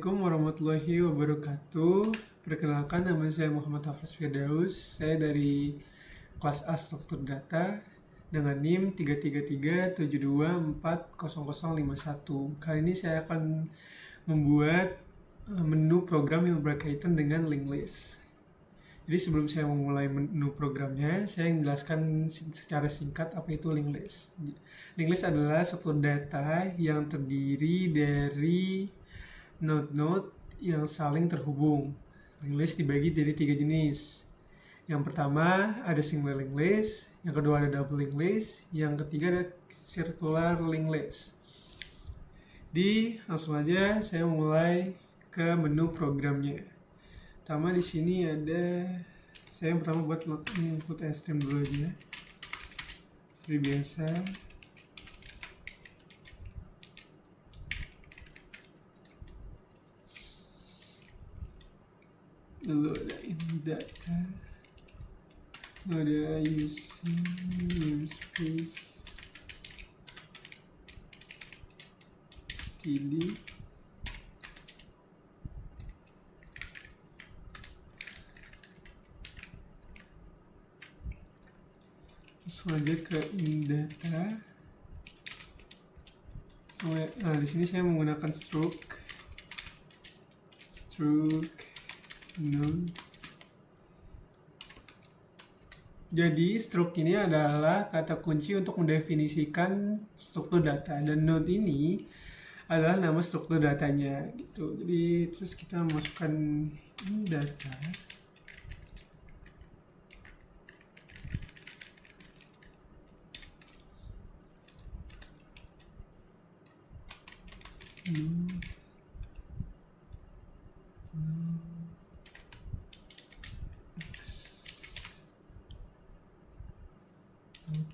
Assalamualaikum warahmatullahi wabarakatuh. Perkenalkan, nama saya Muhammad Hafiz Firdaus. Saya dari kelas A Struktur Data dengan NIM 33372400051. Kali ini saya akan membuat menu program yang berkaitan dengan linked list. Jadi sebelum saya memulai menu programnya, saya menjelaskan secara singkat apa itu linked list. Linked list adalah struktur data yang terdiri dari node-node yang saling terhubung. Linked list dibagi jadi 3 jenis. Yang pertama ada single linked list, yang kedua ada double linked list, yang ketiga ada circular linked list. Langsung aja saya mulai ke menu programnya. Pertama di sini ada, saya yang pertama buat input string dulu aja, seperti biasa. Lalu ada in data, lalu ada using namespace std, langsung aja ke in data. Nah, di sini saya menggunakan struct node. Jadi struct ini adalah kata kunci untuk mendefinisikan struktur data, dan node ini adalah nama struktur datanya gitu. Jadi terus kita masukkan in data.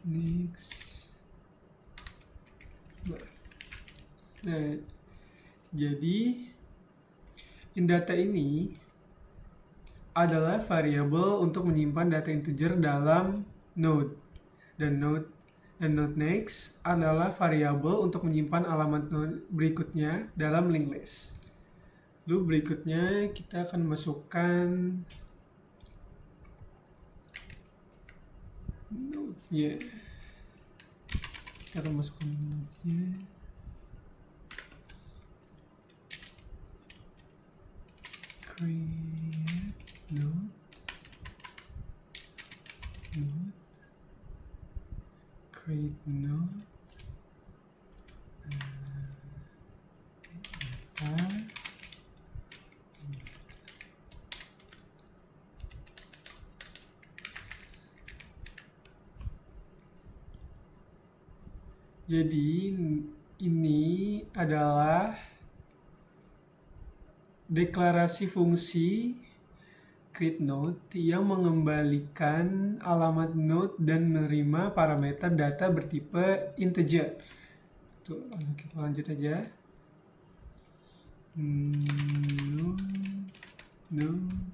Next. Nah, jadi in data ini adalah variabel untuk menyimpan data integer dalam node, dan node next adalah variabel untuk menyimpan alamat node berikutnya dalam linked list. Lalu berikutnya kita akan masukkan node-nya. Kita akan masukkan node-nya. Create node. Create node. Jadi ini adalah deklarasi fungsi create node yang mengembalikan alamat node dan menerima parameter data bertipe integer. Tuh, kita lanjut aja. New node.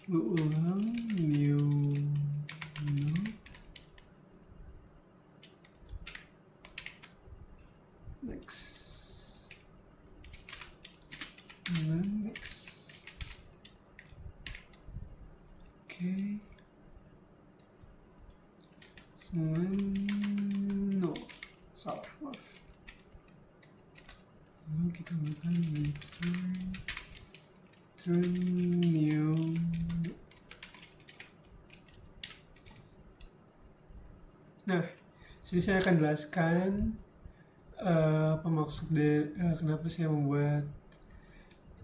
Ulang new node. Next. Next. Oke. No, salah, maaf. Lalu kita bukan return new. Nah, sini saya akan jelaskan apa maksud dari kenapa saya membuat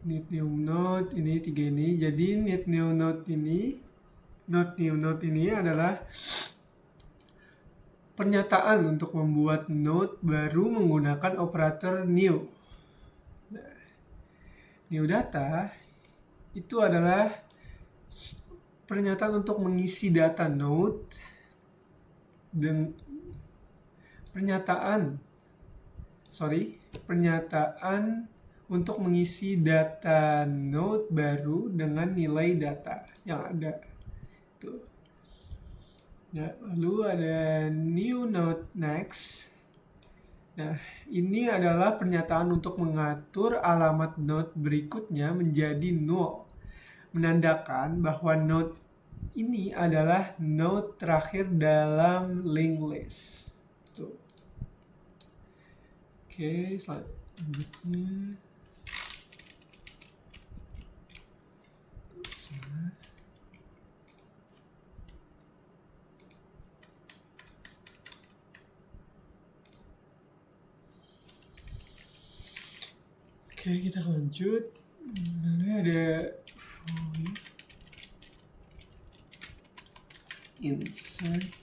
Need new node ini 3 ini. Jadi need new node ini adalah pernyataan untuk membuat node baru menggunakan operator new. Nah, new data itu adalah pernyataan untuk mengisi data node dan pernyataan untuk mengisi data node baru dengan nilai data yang ada. Tuh. Nah, lalu ada new node next. Nah, ini adalah pernyataan untuk mengatur alamat node berikutnya menjadi null, menandakan bahwa node ini adalah node terakhir dalam linked list. Tuh. Oke, selanjutnya. Oke, kita lanjut. Lalu ada insert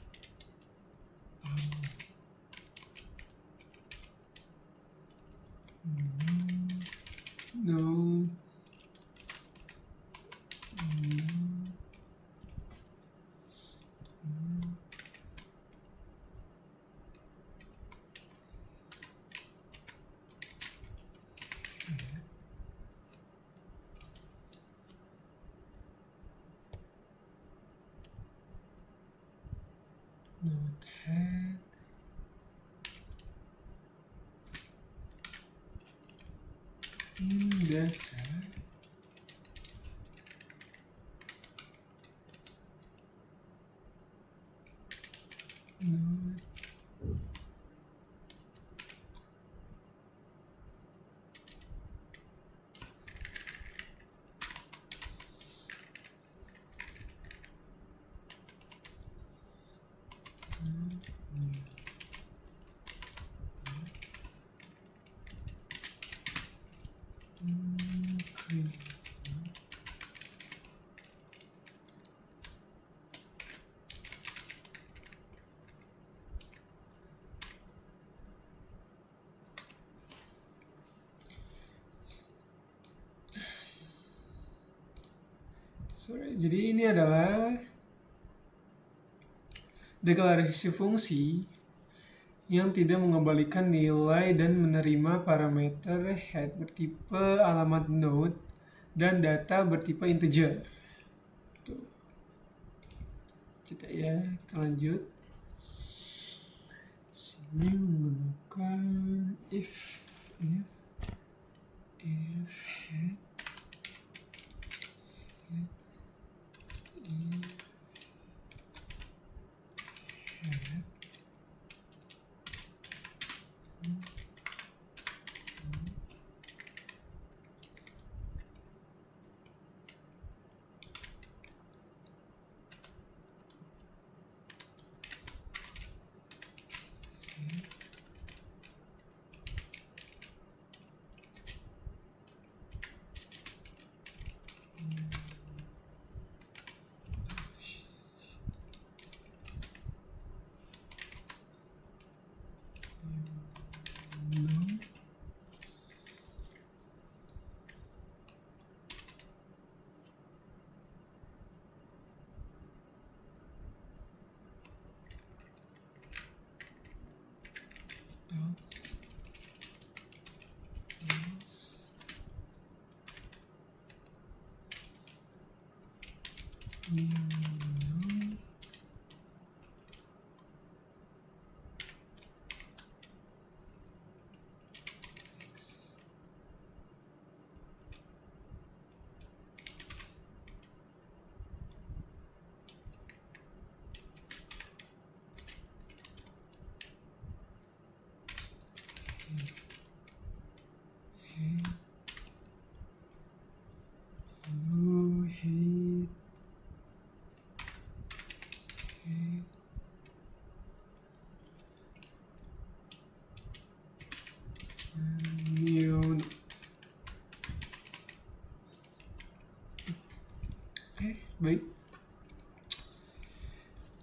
node head in data node Jadi ini adalah deklarasi fungsi yang tidak mengembalikan nilai dan menerima parameter head bertipe alamat node dan data bertipe integer. Tuh. Kita lanjut. Sini menggunakan if head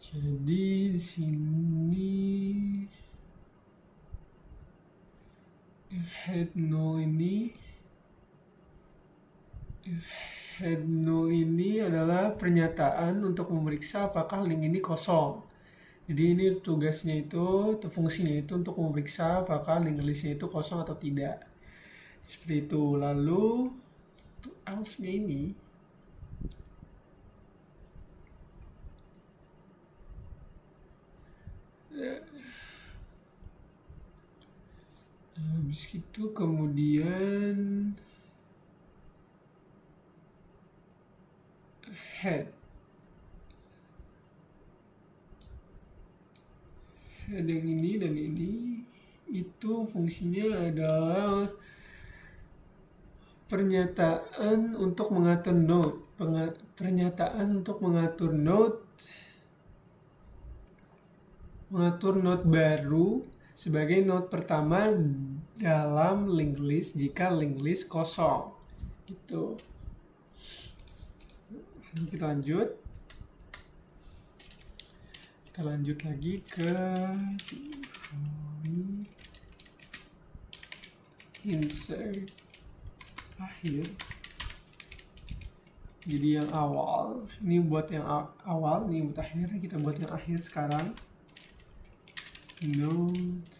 Jadi di sini if head null ini adalah pernyataan untuk memeriksa apakah link ini kosong. Jadi ini tugasnya itu, atau fungsinya itu untuk memeriksa apakah link listnya itu kosong atau tidak. Seperti itu. Lalu else-nya ini habis itu kemudian head yang ini dan ini itu fungsinya adalah pernyataan untuk mengatur node, mengatur node baru sebagai node pertama dalam linked list jika linked list kosong. Gitu. Kita lanjut lagi ke insert akhir. Jadi yang awal, ini buat yang awal, ini buat akhir. Kita buat yang akhir sekarang. Node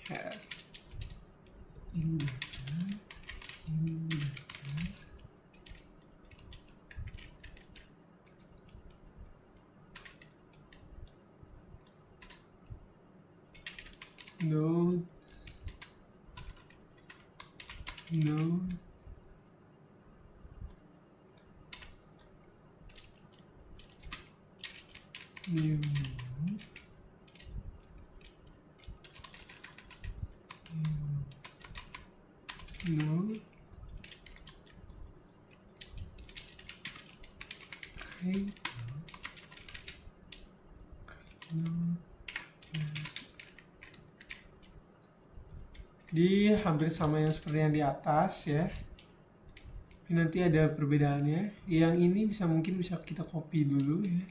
head in node new node create node. Di hampir sama yang seperti yang di atas ya. Tapi nanti ada perbedaannya. Yang ini mungkin bisa kita copy dulu ya.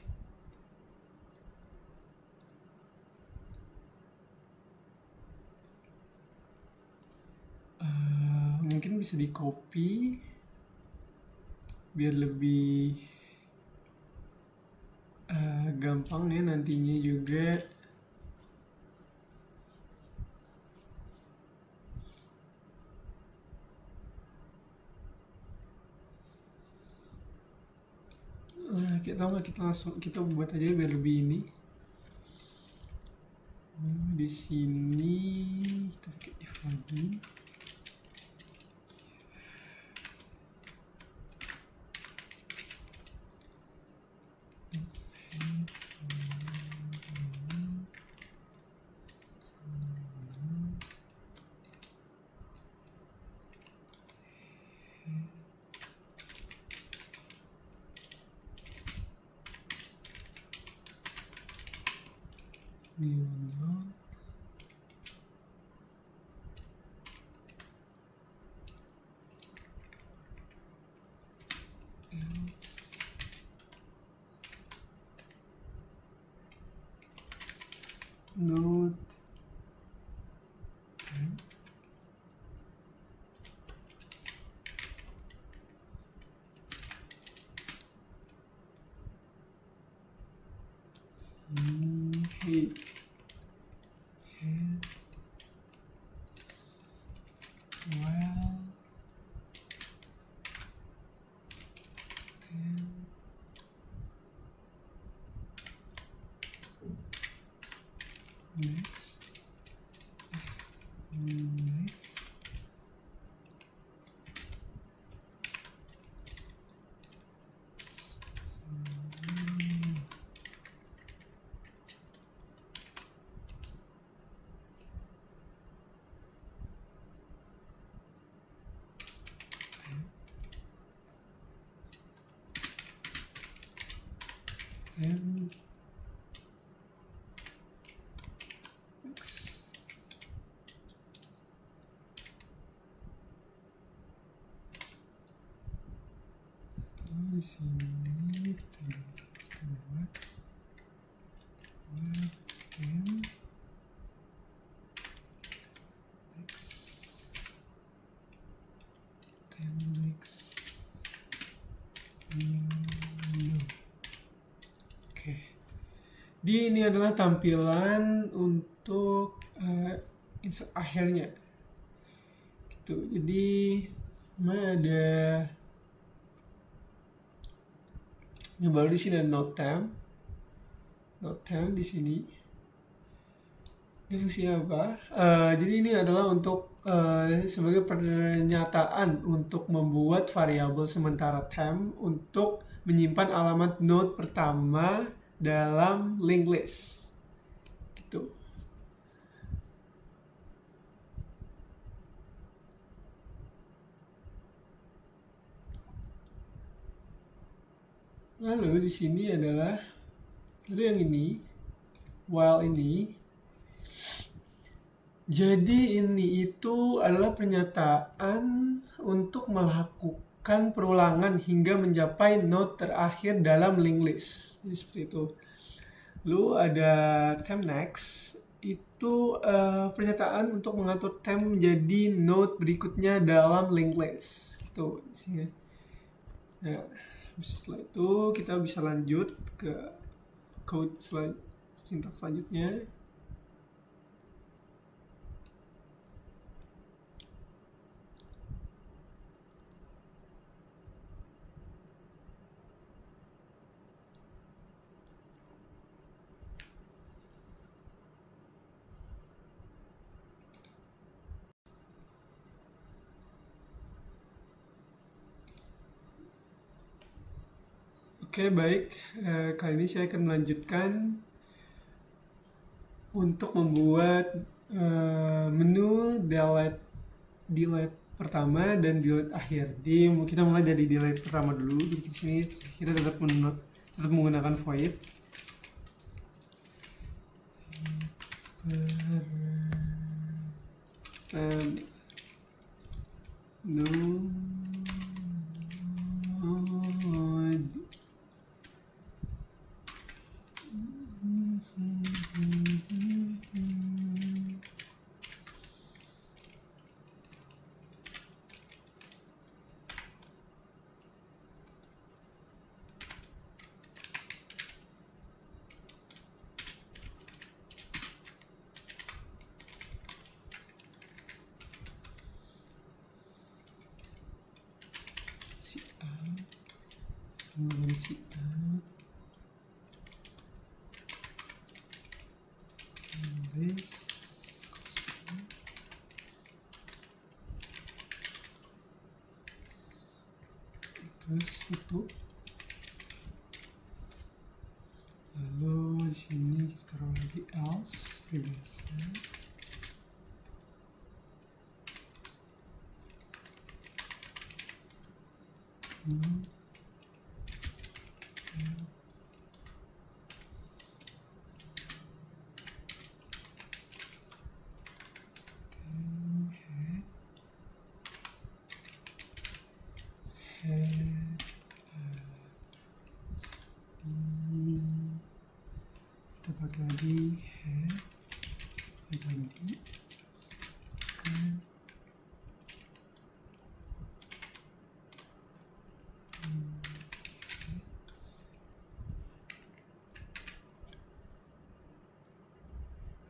Mungkin bisa di copy biar lebih gampang ya nantinya juga. Kita buat aja biar lebih ini. Di sini kita pakai if lagi. New node. Node head well then next then next di sini kita buat tem next new. Oke. Ini adalah tampilan untuk insert akhirnya. Gitu. Jadi ada ini baru di sini ada note temp di sini. Ini fungsinya apa? Jadi ini adalah untuk sebagai pernyataan untuk membuat variabel sementara temp untuk menyimpan alamat node pertama dalam linked list. Gitu. Lalu di sini adalah yang ini, while ini. Jadi ini itu adalah pernyataan untuk melakukan perulangan hingga mencapai node terakhir dalam linked list. Jadi seperti itu. Lalu ada temp next, itu pernyataan untuk mengatur temp menjadi node berikutnya dalam linked list. Itu isinya. Nah, setelah itu kita bisa lanjut ke code sintaks selanjutnya. Oke, baik. Kali ini saya akan melanjutkan untuk membuat menu delete pertama dan delete akhir. Jadi kita mulai dari delete pertama dulu. Jadi di sini kita tetap menggunakan void. Terus tutup. Lalu di sini kita taruh lagi else previously. Kita pakai lagi head lagi kan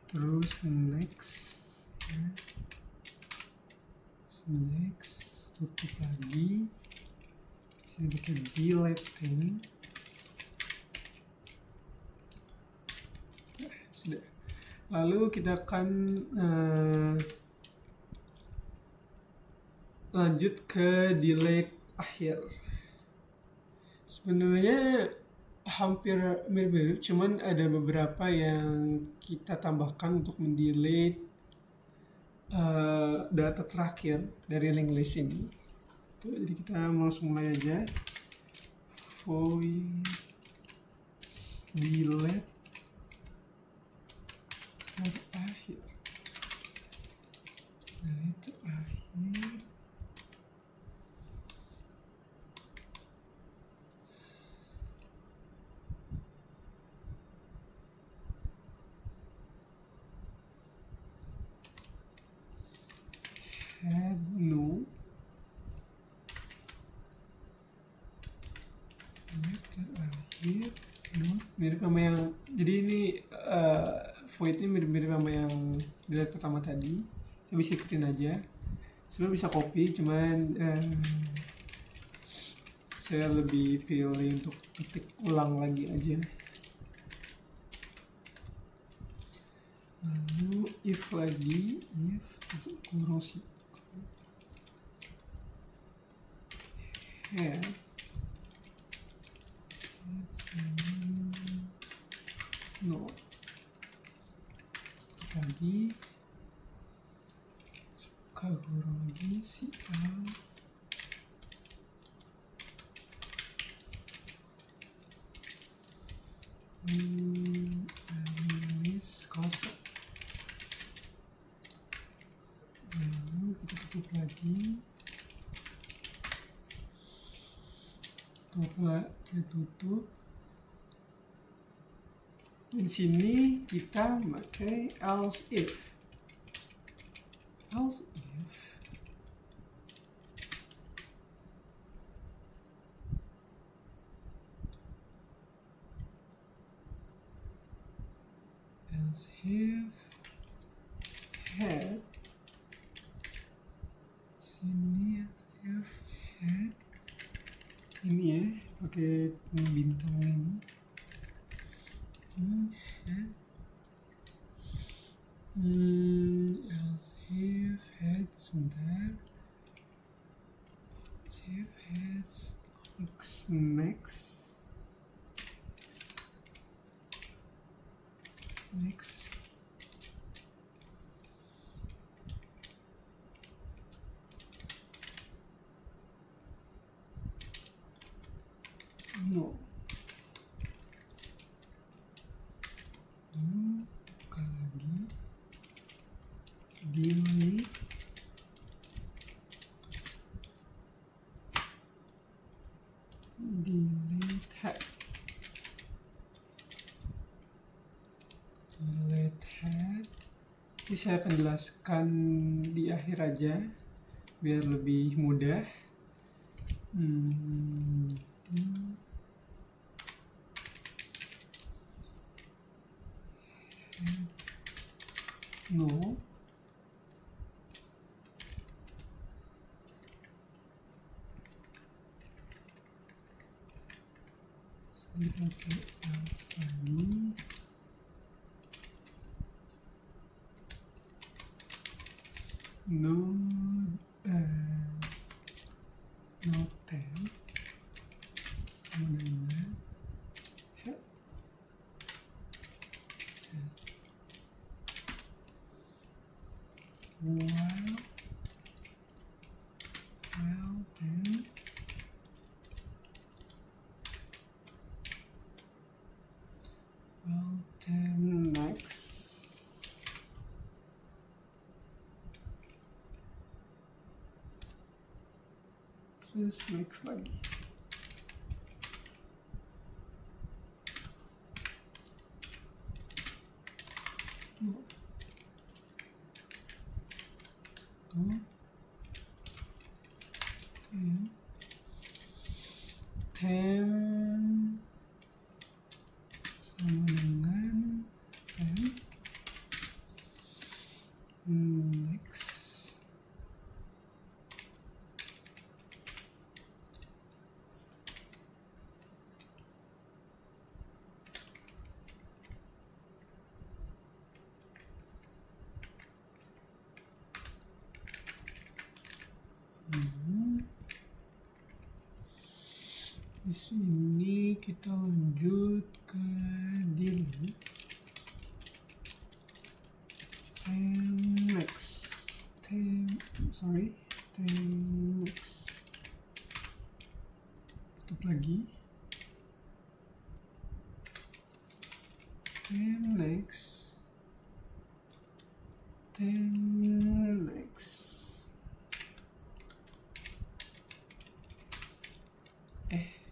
terus next tutup lagi. Sini pakai deleting. Sudah. Lalu kita akan lanjut ke delete akhir. Sebenarnya hampir mirip-mirip, cuman ada beberapa yang kita tambahkan untuk mendelete data terakhir dari linked list ini. Tuh, jadi kita langsung mulai aja. Void delete terakhir. Delete terakhir. Mirip sama yang, jadi ini voidnya mirip-mirip sama yang dilihat pertama tadi. Kita bisa ikutin aja. Sebenarnya bisa copy, cuman saya lebih pilih untuk ketik ulang lagi aja. Lalu if lagi, if titik kurung head no, titik lagi, suka kurung lagi si A, list kosong. Lalu kita tutup lagi, kita tutup. Di sini kita pakai else if. Else if head, sini else if head ini ya, pakai bintang ini. Head. Else if head sebentar. If heads next. No. Buka lagi. Delete. Head. Ini saya akan jelaskan di akhir aja biar lebih mudah. No. Kita pakai else lagi. No temp sama dengan head. While temp next. Terus next lagi. Temp sama dengan temp next. Di sini kita lanjut ke delete. Temp next. Tutup lagi. Temp next.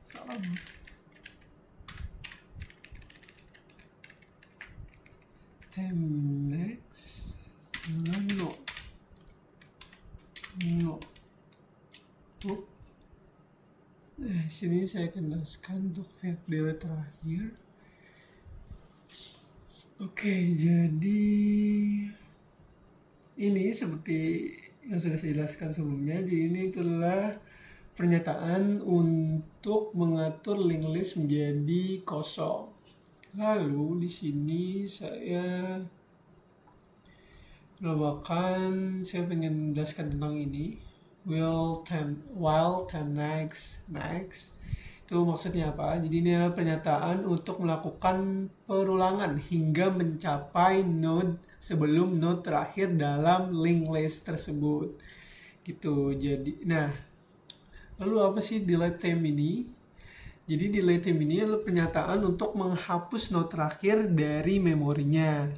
Salah. Temp next. No. Sini saya akan jelaskan untuk field delete terakhir. Oke, jadi ini seperti yang sudah saya jelaskan sebelumnya. Jadi ini adalah pernyataan untuk mengatur link list menjadi kosong. Lalu di sini saya menambahkan, saya pengen menjelaskan tentang ini. While 10 next itu maksudnya apa? Jadi ini adalah pernyataan untuk melakukan perulangan hingga mencapai node sebelum node terakhir dalam linked list tersebut. Gitu. Jadi, nah, lalu apa sih delete time ini? Jadi delete time ini adalah pernyataan untuk menghapus node terakhir dari memorinya.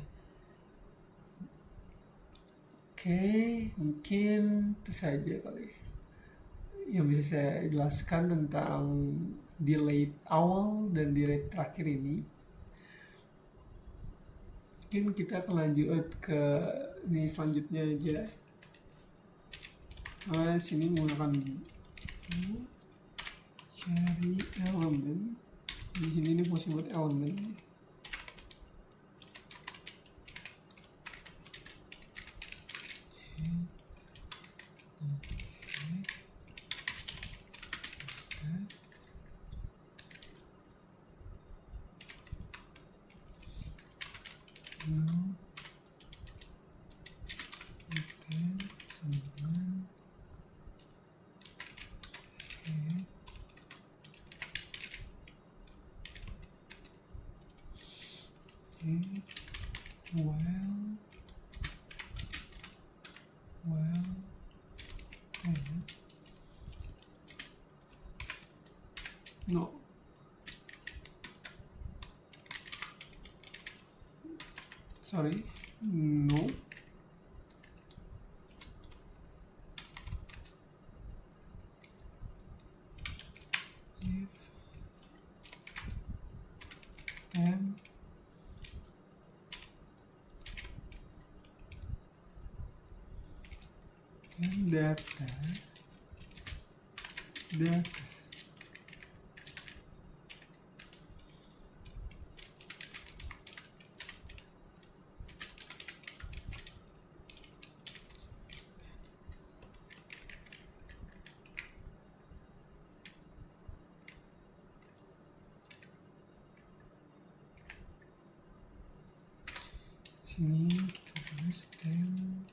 Oke, mungkin itu saja kali yang bisa saya jelaskan tentang delete awal dan delete terakhir ini. Mungkin kita akan lanjut ke ini selanjutnya aja. Sini menggunakan cari elemen. Di sini ini fungsi buat elemen. No. Sorry. No. If then data sini kita tulis 10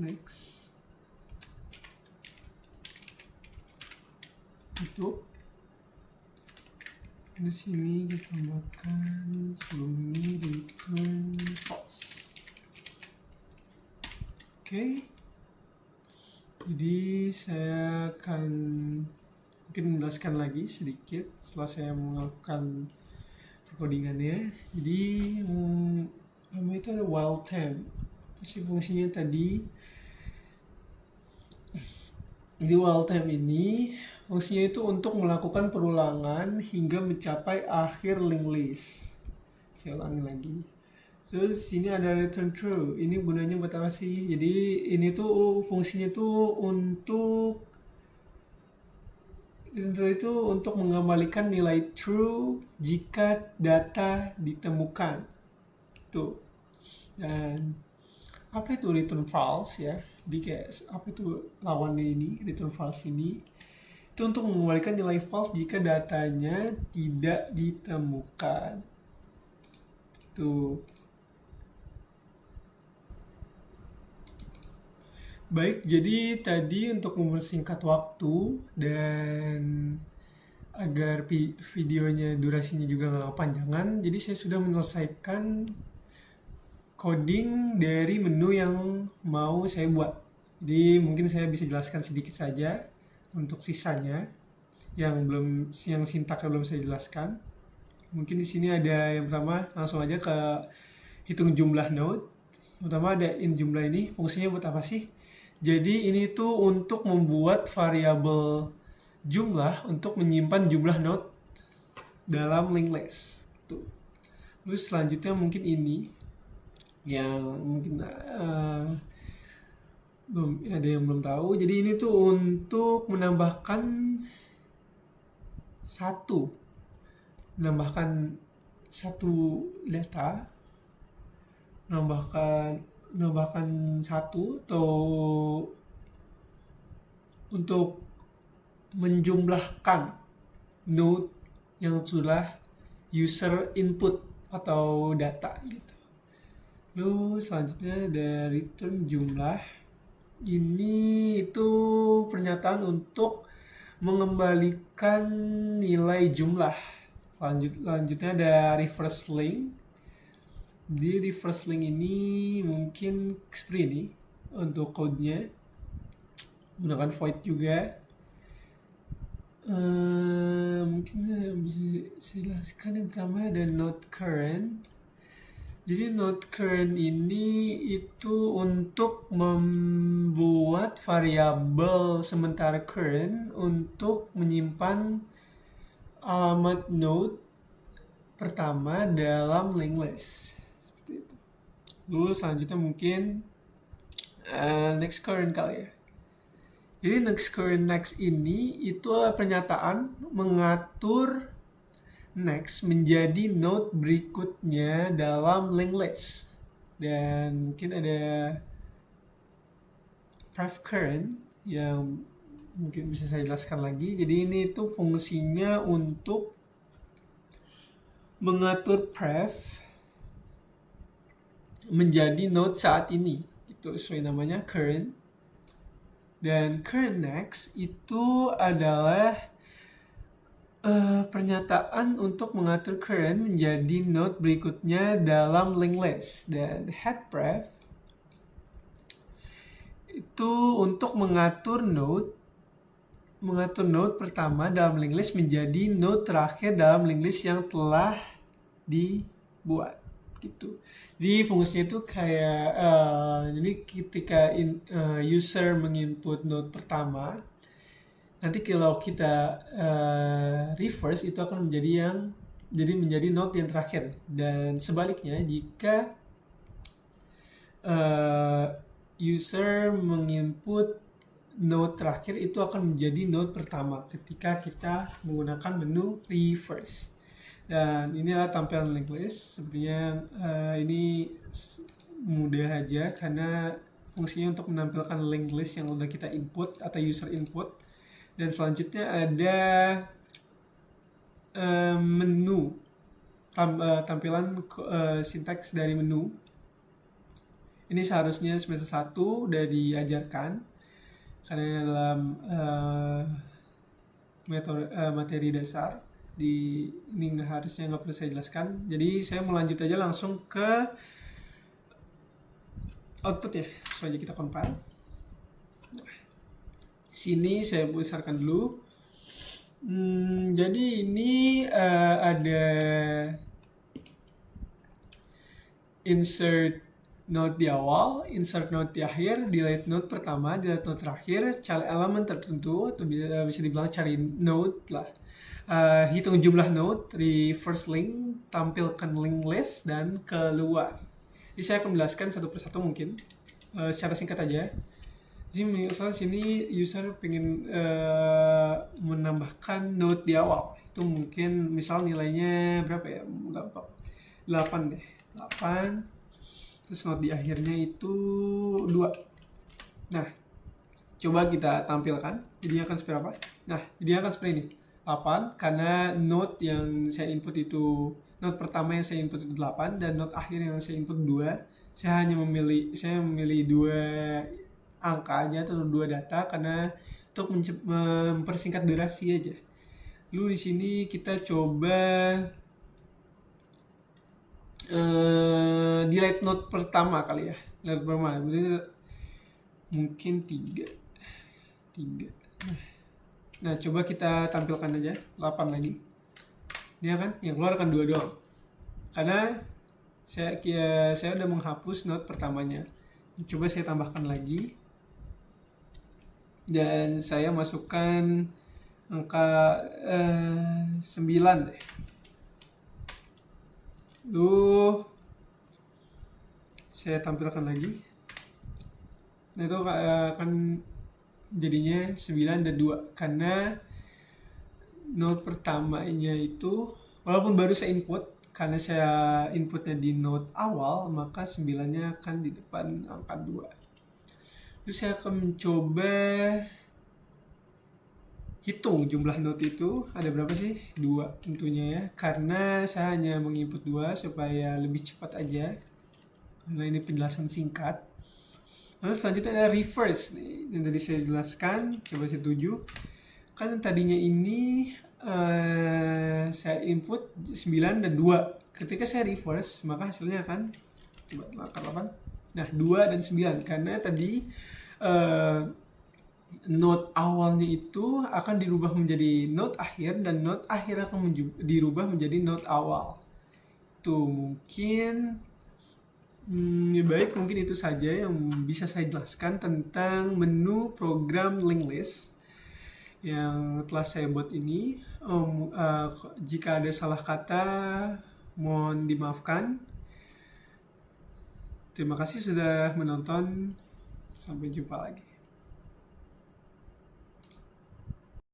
next itu di sini kita tambahkan sebelum ini return false. Oke. Jadi saya akan mungkin menjelaskan lagi sedikit setelah saya melakukan codingannya. Jadi namanya itu ada while time. Fungsinya tadi. Di while time ini fungsinya itu untuk melakukan perulangan hingga mencapai akhir linked list. Saya ulangi lagi. Terus sini ada return true. Ini gunanya buat apa sih? Jadi ini tuh fungsinya tuh untuk return true itu untuk mengembalikan nilai true jika data ditemukan. Tuh. Dan apa itu return false ya? Jadi kayak apa itu lawannya ini, return false ini? Itu untuk mengembalikan nilai false jika datanya tidak ditemukan. Tuh. Baik, jadi tadi untuk mempersingkat waktu dan agar videonya durasinya juga nggak kepanjangan, jadi saya sudah menyelesaikan coding dari menu yang mau saya buat. Jadi mungkin saya bisa jelaskan sedikit saja untuk sisanya yang sintaknya belum saya jelaskan. Mungkin di sini ada yang pertama, langsung aja ke hitung jumlah node. Yang pertama ada in jumlah ini, fungsinya buat apa sih? Jadi ini tuh untuk membuat variabel jumlah untuk menyimpan jumlah node dalam linked list. Tuh. Terus selanjutnya mungkin ini yang mungkin belum ada yang belum tahu. Jadi ini tuh untuk menambahkan satu, menambahkan satu data, menambahkan satu, atau untuk menjumlahkan node yang sudah user input atau data gitu. Lalu selanjutnya ada return jumlah. Ini itu pernyataan untuk mengembalikan nilai jumlah. Selanjutnya ada reverse link. Di reverse link ini mungkin seperti ini untuk code-nya. Menggunakan void juga. Mungkin bisa saya jelaskan. Yang pertama ada not current. Jadi not current ini itu untuk membuat variabel sementara current untuk menyimpan alamat node pertama dalam linked list. Seperti itu. Lalu selanjutnya mungkin next current kali ya. Jadi next ini itu pernyataan mengatur next menjadi node berikutnya dalam linked list. Dan mungkin ada pref current yang mungkin bisa saya jelaskan lagi. Jadi ini itu fungsinya untuk mengatur pref menjadi node saat ini. Itu sesuai namanya current. Dan current next itu adalah pernyataan untuk mengatur current menjadi node berikutnya dalam linked list. Dan head pref itu untuk mengatur node pertama dalam linked list menjadi node terakhir dalam linked list yang telah dibuat gitu. Jadi fungsinya itu kayak jadi ketika user menginput node pertama, nanti kalau kita reverse itu akan menjadi node yang terakhir. Dan sebaliknya jika user menginput node terakhir itu akan menjadi node pertama ketika kita menggunakan menu reverse. Dan inilah tampilan linked list. Sebenarnya ini mudah aja karena fungsinya untuk menampilkan linked list yang udah kita input atau user input. Dan selanjutnya ada menu, tampilan sintaks dari menu. Ini seharusnya semester 1 udah diajarkan karena dalam materi dasar. Ini harusnya nggak perlu saya jelaskan. Jadi saya mau lanjut aja langsung ke output ya. So aja kita compile. Sini saya besarkan dulu. Jadi ini ada insert node di awal, insert node di akhir, delete node pertama, delete node terakhir, cari elemen tertentu atau bisa dibilang cari node lah. Hitung jumlah node, reverse link, tampilkan linked list, dan keluar. Jadi saya akan menjelaskan satu persatu mungkin secara singkat aja. Jadi misalnya sini user pengen menambahkan node di awal. Itu mungkin misal nilainya berapa ya? 8 deh. 8. Terus node di akhirnya itu 2. Nah, coba kita tampilkan. Jadinya akan seperti apa? Nah, jadinya akan seperti ini. 8 karena node yang saya input itu node pertama yang saya input itu 8 dan node akhir yang saya input 2. Saya memilih 2 angka aja atau 2 data karena untuk mempersingkat durasi aja. Lalu di sini kita coba delete node pertama kali ya. Delete pertama berarti mungkin 3. Nah, coba kita tampilkan aja 8 lagi. Ini kan yang keluar akan 2 doang. Karena saya udah menghapus node pertamanya. Coba saya tambahkan lagi. Dan saya masukkan angka 9 deh. Lalu saya tampilkan lagi. Nah, itu akan jadinya 9 dan 2 karena note pertamanya itu, walaupun baru saya input, karena saya inputnya di note awal, maka 9-nya akan di depan angka 2. Terus saya akan mencoba hitung jumlah note itu ada berapa sih? 2 tentunya ya, karena saya hanya menginput 2 supaya lebih cepat aja, karena ini penjelasan singkat. Lalu selanjutnya ada reverse nih, yang tadi saya jelaskan, coba saya tuju. Kan tadinya ini saya input 9 dan 2. Ketika saya reverse, maka hasilnya akan coba 8. Nah, 2 dan 9 karena tadi note awalnya itu akan dirubah menjadi note akhir dan note akhir akan dirubah menjadi note awal. Tuh mungkin baik, mungkin itu saja yang bisa saya jelaskan tentang menu program linked list yang telah saya buat ini. Jika ada salah kata, mohon dimaafkan. Terima kasih sudah menonton. Sampai jumpa lagi.